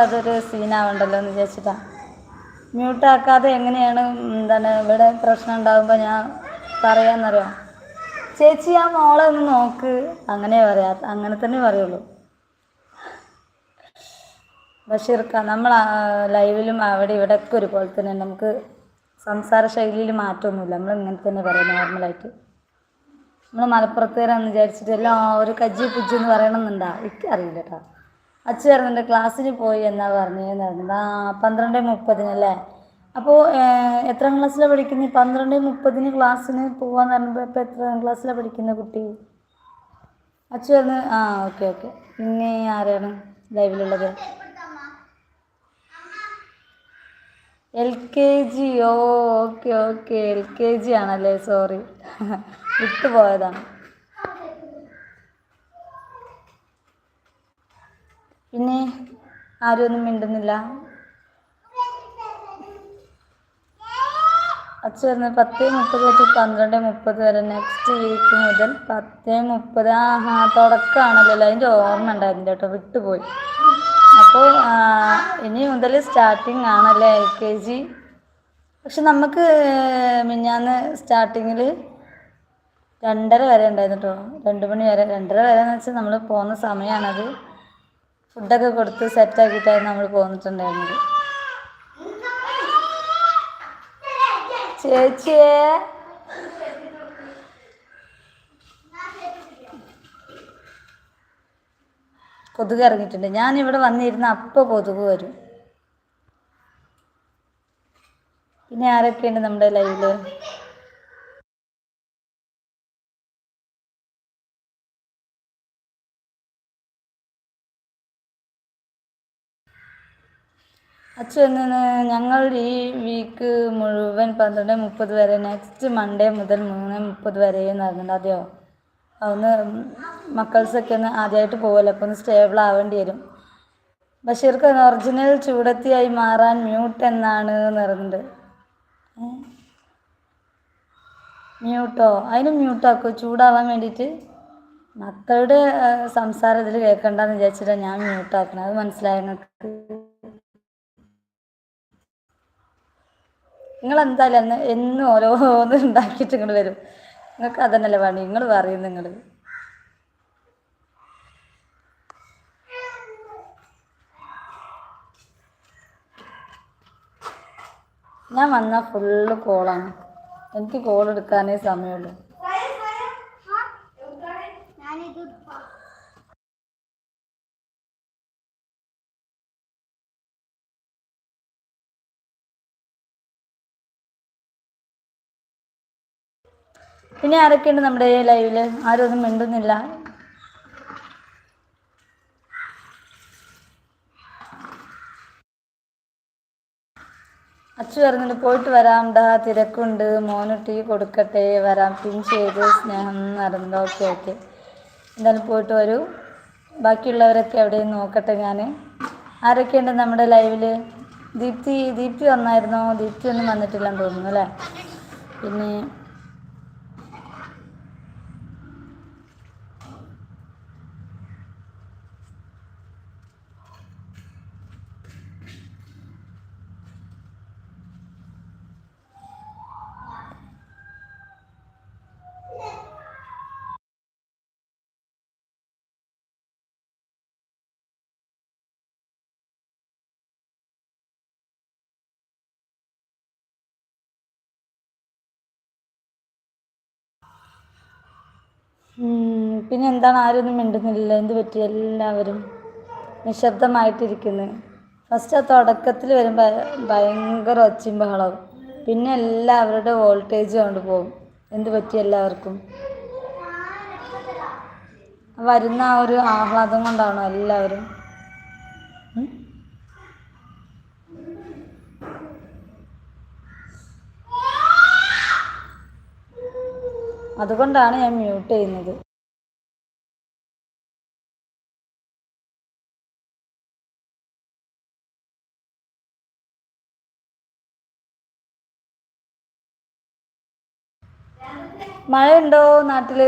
അതൊരു സീനാവണ്ടല്ലോ എന്ന് വിചാരിച്ചിട്ടാ. മ്യൂട്ടാക്കാതെ എങ്ങനെയാണ് ഇവിടെ പ്രശ്നം ഉണ്ടാകുമ്പോൾ ഞാൻ പറയാമെന്നറിയാം. ചേച്ചി ആ മോളെ ഒന്ന് നോക്ക്, അങ്ങനെ പറയാ, അങ്ങനെ തന്നെ പറയുള്ളൂ. ബഷീർക്ക നമ്മൾ ലൈവിലും അവിടെ ഇവിടെയൊക്കെ ഒരുപോലെ തന്നെ, നമുക്ക് സംസാര ശൈലിയിൽ മാറ്റമൊന്നുമില്ല. നമ്മൾ ഇങ്ങനെ തന്നെ പറയാം നോർമലായിട്ട്. നമ്മൾ മലപ്പുറത്തേരാന്ന് വിചാരിച്ചിട്ട് എല്ലാം ഒരു കജ്ജി പുജ്ജി എന്ന് പറയണമെന്നുണ്ടാ, എനിക്കറിയില്ല കേട്ടോ. അച്ഛൻ വരുന്നുണ്ട്, ക്ലാസ്സിന് പോയി എന്നാ പറഞ്ഞതെന്ന് പറഞ്ഞത്. 12:30 അപ്പോൾ എത്രാം ക്ലാസ്സിലാണ് പഠിക്കുന്നത്? 12:30 ക്ലാസ്സിന് പോവാന്ന് പറയുമ്പോൾ ഇപ്പോൾ എത്രാം ക്ലാസ്സിലാണ് പഠിക്കുന്ന കുട്ടി? അച്ഛൻ വരുന്ന ഓക്കെ ഓക്കെ. പിന്നെ ആരാണ് ലൈവിലുള്ളത്? LKG. ഓക്കെ ഓക്കെ, LKG ആണല്ലേ, സോറി വിട്ടുപോയതാണ്. പിന്നെ ആരും ഒന്നും മിണ്ടുന്നില്ല. അച്ഛൻ വരുന്നത് 10:30 to 12:30 വരെ. നെക്സ്റ്റ് വീക്ക് മുതൽ 10:30. തുടക്കമാണല്ലോ, അതിൻ്റെ ഓർമ്മ ഉണ്ടായിരുന്നില്ല കേട്ടോ, വിട്ടുപോയി. അപ്പോൾ ഇനി മുതൽ സ്റ്റാർട്ടിങ് ആണല്ലേ LKG. പക്ഷെ നമുക്ക് മിഞ്ഞാന്ന് സ്റ്റാർട്ടിങ്ങിൽ 2:30 വരെ ഉണ്ടായിരുന്നു കേട്ടോ, 2 മണി വരെ. 2:30 വരെ എന്ന് വെച്ചാൽ നമ്മൾ പോകുന്ന സമയമാണത്. ഫുഡൊക്കെ കൊടുത്ത് സെറ്റാക്കിയിട്ടായിരുന്നു നമ്മൾ പോന്നിട്ടുണ്ടായിരുന്നത്. ചേച്ചിയെ കൊതുക് ഇറങ്ങിയിട്ടുണ്ട്. ഞാനിവിടെ വന്നിരുന്ന അപ്പോൾ കൊതുക് വരും. പിന്നെ ആരൊക്കെയുണ്ട് നമ്മുടെ ലൈവില്? അച്ഛൻ ഞങ്ങൾ ഈ വീക്ക് മുഴുവൻ 12:30 വരെ, നെക്സ്റ്റ് മൺഡേ മുതൽ 3:30 വരെ നടന്നുണ്ട്. അതെയോ? അതൊന്ന് മക്കൾസൊക്കെ ഒന്ന് ആദ്യമായിട്ട് പോകല്ലോ, അപ്പോൾ ഒന്ന് സ്റ്റേബിൾ ആവേണ്ടി വരും. ബഷീർക്ക് ഒറിജിനൽ ചൂടത്തിയായി മാറാൻ മ്യൂട്ട് എന്നാണ് പറയുന്നുണ്ട്. മ്യൂട്ടോ? അതിന് മ്യൂട്ടാക്കോ ചൂടാവാൻ വേണ്ടിയിട്ട്? മക്കളുടെ സംസാരം ഇതിൽ കേൾക്കണ്ടെന്ന് വിചാരിച്ചിട്ടാണ് ഞാൻ മ്യൂട്ടാക്കണം. അത് മനസ്സിലായി നിങ്ങൾക്ക്? നിങ്ങളെന്തായാലും എന്നും ഓരോന്ന് ഉണ്ടാക്കിയിട്ട് ഇങ്ങോട്ട് വരും. നിങ്ങൾക്ക് അതന്നല്ലേ പണി, നിങ്ങൾ പറയും. ഞാൻ വന്നാൽ ഫുള്ള് കോളാണ്. എനിക്ക് കോൾ എടുക്കാനേ സമയമുള്ളൂ. പിന്നെ ആരൊക്കെയുണ്ട് നമ്മുടെ ലൈവില്? ആരും ഒന്നും മിണ്ടുന്നില്ല. അച്ചു വരുന്നുണ്ട്, പോയിട്ട് വരാം ഡാ, തിരക്കുണ്ട്, മോന് ടീ കൊടുക്കട്ടെ, വരാം, പിൻ ചെയ്ത് സ്നേഹം നടന്നു. ഓക്കെ ഓക്കെ, എന്തായാലും പോയിട്ട് വരൂ. ബാക്കിയുള്ളവരൊക്കെ എവിടെയും നോക്കട്ടെ ഞാൻ. ആരൊക്കെയുണ്ട് നമ്മുടെ ലൈവില്? ദീപ്തി വന്നായിരുന്നോ? ദീപ്തി ഒന്നും വന്നിട്ടില്ലെന്ന് തോന്നുന്നു അല്ലേ? പിന്നെ പിന്നെ എന്താണ്, ആരൊന്നും മിണ്ടുന്നില്ല? എന്ത് പറ്റി? എല്ലാവരും നിശബ്ദമായിട്ടിരിക്കുന്നു. ഫസ്റ്റ് ആ തുടക്കത്തിൽ വരുമ്പോൾ ഭയങ്കര ഒച്ചയും ബഹളവും, പിന്നെ എല്ലാവരുടെ വോൾട്ടേജ് കൊണ്ട് പോകും. എന്ത് പറ്റി എല്ലാവർക്കും? വരുന്ന ആ ഒരു ആഹ്ലാദം കൊണ്ടാണോ എല്ലാവരും? അതുകൊണ്ടാണ് ഞാൻ മ്യൂട്ട് ചെയ്യുന്നത്. മഴയുണ്ടോ നാട്ടിൽ?